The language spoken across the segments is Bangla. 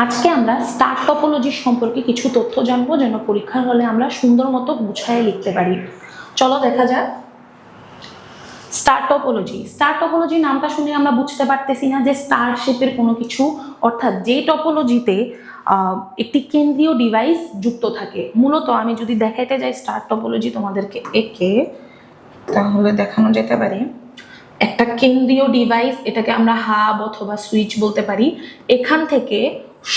আজকে আমরা স্টার টপোলজি সম্পর্কে কিছু তথ্য জানবো, যেন পরীক্ষার হলে আমরা সুন্দর মতো গুছায় লিখতে পারি। চলো দেখা যাক। স্টার টপোলজি নামটা শুনে আমরা বুঝতে পারতেছি না যে স্টার শেপের কোনো কিছু, অর্থাৎ যে টপোলজিতে একটি কেন্দ্রীয় ডিভাইস যুক্ত থাকে। মূলত আমি যদি দেখাইতে যাই স্টার টপোলজি তোমাদেরকে একে, তাহলে দেখানো যেতে পারে একটা কেন্দ্রীয় ডিভাইস, এটাকে আমরা হাব অথবা সুইচ বলতে পারি। এখান থেকে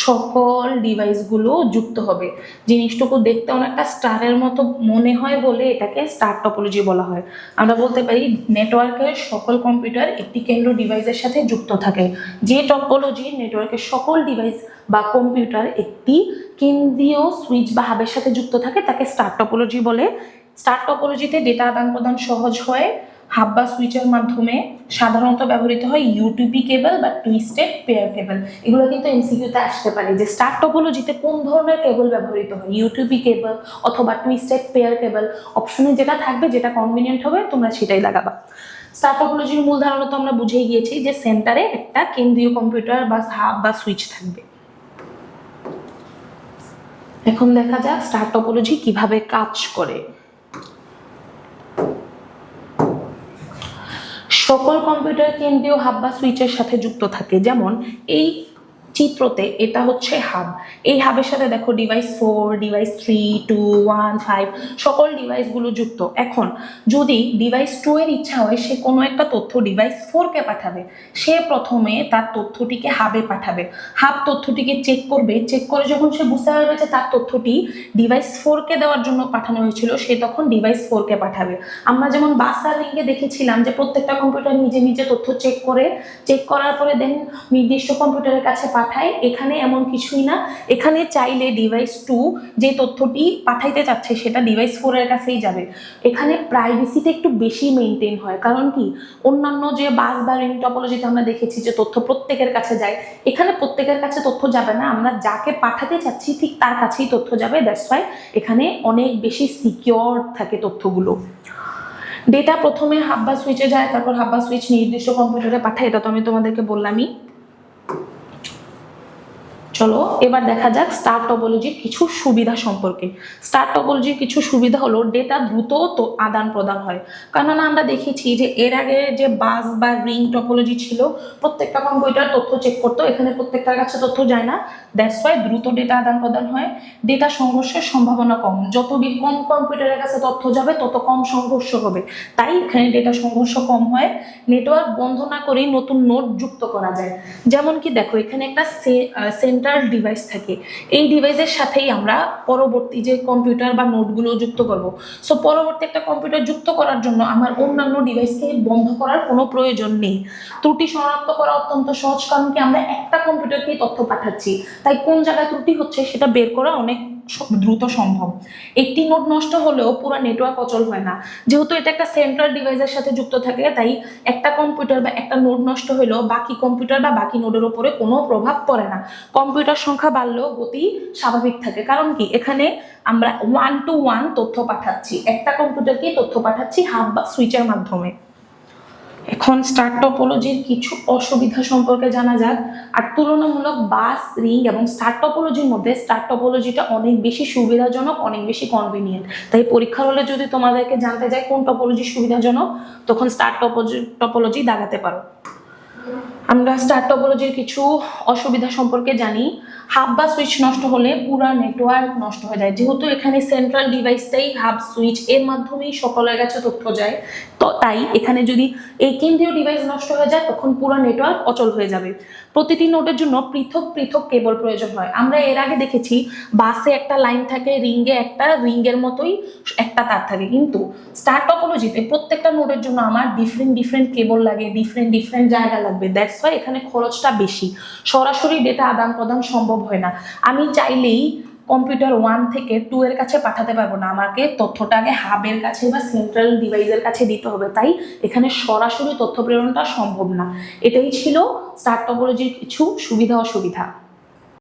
সকল ডিভাইসগুলো যুক্ত হবে। জিনিসটুকু দেখতে অনেকটা স্টারের মতো মনে হয় বলে এটাকে স্টার টপোলজি বলা হয়। আমরা বলতে পারি নেটওয়ার্কের সকল কম্পিউটার একটি কেন্দ্র ডিভাইসের সাথে যুক্ত থাকে। যে টপোলজি নেটওয়ার্কের সকল ডিভাইস বা কম্পিউটার একটি কেন্দ্রীয় সুইচ বা হাবের সাথে যুক্ত থাকে তাকে স্টার টপোলজি বলে। স্টার টপোলজিতে ডেটা আদান প্রদান সহজ হয়। হাব বা সুইচের মাধ্যমে সাধারণত ব্যবহৃত হয় ইউটিপি কেবল বা টুইস্টেড পেয়ার কেবল। এগুলো কিন্তু এমসিকিউতে আসতে পারে যে স্টার টপোলজিতে কোন ধরনের কেবল ব্যবহৃত হয়, ইউটিপি কেবল অথবা টুইস্টেড পেয়ার কেবল। অপশনে যেটা থাকবে, যেটা কনভিনিয়েন্ট হবে তোমরা সেটাই লাগাবা। স্টার টপোলজির মূল ধারণা তো আমরা বুঝেই গিয়েছি যে সেন্টারে একটা কেন্দ্রীয় কম্পিউটার বা হাব বা সুইচ থাকবে। এখন দেখা যাক স্টার টপোলজি কিভাবে কাজ করে। সকল কম্পিউটার কেন্দ্রীয় হাব বা সুইচের সাথে যুক্ত থাকে। যেমন এই চিত্রতে এটা হচ্ছে হাব। এই হাবের সাথে দেখো ডিভাইস 4, ডিভাইস 3, 2, 1, 5 সকল ডিভাইসগুলো যুক্ত। এখন যদি ডিভাইস 2 এর ইচ্ছা হয় সে কোনো একটা তথ্য ডিভাইস 4 কে পাঠাবে, সে প্রথমে তার তথ্যটিকে হাবে পাঠাবে। হাব তথ্যটিকে চেক করবে, চেক করে যখন সে বুঝতে পারবে যে তার তথ্যটি ডিভাইস 4 কে দেওয়ার জন্য পাঠানো হয়েছিল, সে তখন ডিভাইস 4 কে পাঠাবে। আমরা যেমন বাস আর রিংয়ে দেখেছিলাম যে প্রত্যেকটা কম্পিউটার নিজে নিজে তথ্য চেক করে, চেক করার পরে দেন নির্দিষ্ট কম্পিউটারের কাছে পাঠায়। এখানে এমন কিছুই না। এখানে চাইলে ডিভাইস 2 যে তথ্যটি পাঠাইতে চাচ্ছে সেটা ডিভাইস 4 এর কাছেই যাবে। এখানে প্রাইভেসিটা একটু বেশি মেনটেন হয়। কারণ কি, অন্যান্য যে বাস বা রিং টপোলজিতে আমরা দেখেছি যে তথ্য প্রত্যেকের কাছে যায়, এখানে প্রত্যেকের কাছে তথ্য যাবে না। আমরা যাকে পাঠাতে চাচ্ছি ঠিক তার কাছেই তথ্য যাবে। দ্যাটস ওয়াই এখানে অনেক বেশি সিকিউর থাকে তথ্যগুলো। ডেটা প্রথমে হাব বা সুইচে যায়, তারপর হাব বা সুইচ নির্দিষ্ট কম্পিউটারে পাঠায়, এটা তো আমি তোমাদেরকে বললামই। চলো এবার দেখা যাক স্টার টপোলজির কিছু সুবিধা সম্পর্কে। স্টার টপোলজির কিছু সুবিধা হলো ডেটা দ্রুত তো আদান প্রদান হয়। কারণ আমরা দেখেছি যে এর আগে যে বাস বা রিং টপোলজি ছিল, প্রত্যেকটা কম্পিউটার তথ্য চেক করতো, এখানে প্রত্যেকটার কাছে তথ্য যায় না। দ্যাটস ওয়াই দ্রুত ডেটা আদান প্রদান হয়। ডেটা সংঘর্ষের সম্ভাবনা কম। যত কম কম্পিউটারের কাছে তথ্য যাবে তত কম সংঘর্ষ হবে, তাই এখানে ডেটা সংঘর্ষ কম হয়। নেটওয়ার্ক বন্ধ না করেই নতুন নোড যুক্ত করা যায়। যেমন কি দেখো, এখানে একটা সেন্ট্রাল ডিভাইস থাকে। এই ডিভাইসের সাথেই আমরা পরবর্তী যে কম্পিউটার বা নোটগুলো যুক্ত করব। সো পরবর্তী একটা কম্পিউটার যুক্ত করার জন্য আমার অন্যান্য ডিভাইসকে বন্ধ করার কোনো প্রয়োজন নেই। ত্রুটি শনাক্ত করা অত্যন্ত সহজ, কারণ কি আমরা একটা কম্পিউটারকেই তথ্য পাঠাচ্ছি, তাই কোন জায়গায় ত্রুটি হচ্ছে সেটা বের করা অনেক দ্রুত সম্ভব। একটি নোড নষ্ট হলেও পুরো নেটওয়ার্ক অচল হয় না। যেহেতু এটা একটা সেন্ট্রাল ডিভাইসের সাথে যুক্ত থাকে, তাই একটা কম্পিউটার বা একটা নোড নষ্ট হলেও বাকি কম্পিউটার বা বাকি নোডের উপরে কোনো প্রভাব পড়ে না। কম্পিউটার সংখ্যা বাড়লেও গতি স্বাভাবিক থাকে। কারণ কি, এখানে আমরা 1 to 1 তথ্য পাঠাচ্ছি, একটা কম্পিউটারকেই তথ্য পাঠাচ্ছি হাব বা সুইচের মাধ্যমে। এখন স্টার টপোলজির কিছু অসুবিধা সম্পর্কে জানা যাক। আর তুলনামূলক বাস, রিং এবং স্টার টপোলজির মধ্যে স্টার টপোলজিটা অনেক বেশি সুবিধাজনক, অনেক বেশি কনভিনিয়েন্ট। তাই পরীক্ষার হলে যদি তোমাদেরকে জানতে চাই কোন টপোলজি সুবিধাজনক, তখন স্টার টপোলজি দাগাতে পারো। আমরা স্টার টপোলজির কিছু অসুবিধা সম্পর্কে জানি। হাব বা সুইচ নষ্ট হলে পুরা নেটওয়ার্ক নষ্ট হয়ে যায়। যেহেতু এখানে সেন্ট্রাল ডিভাইসটাই হাব সুইচ, এর মাধ্যমেই সকলের কাছে তথ্য যায়, তো তাই এখানে যদি এই কেন্দ্রীয় ডিভাইস নষ্ট হয়ে যায় তখন পুরো নেটওয়ার্ক অচল হয়ে যাবে। প্রতিটি নোডের জন্য পৃথক পৃথক কেবল প্রয়োজন হয়। আমরা এর আগে দেখেছি বাসে একটা লাইন থাকে, রিংয়ে একটা, রিংয়ের মতোই একটা তার থাকে, কিন্তু স্টার টপোলজিতে প্রত্যেকটা নোডের জন্য আমার ডিফারেন্ট কেবল লাগে, ডিফারেন্ট জায়গা লাগবে। দ্যাটস ওয়াই এখানে খরচটা বেশি। সরাসরি ডেটা আদান প্রদান সম্ভব হয় না। আমি চাইলেই কম্পিউটার 1 থেকে 2 এর কাছে পাঠাতে পারবো না, আমাকে তথ্যটা আগে হাবের কাছে বা সেন্ট্রাল ডিভাইসের কাছে দিতে হবে। তাই এখানে সরাসরি তথ্য প্রেরণটা সম্ভব না। এটাই ছিল স্টার টপোলজির কিছু সুবিধা অসুবিধা।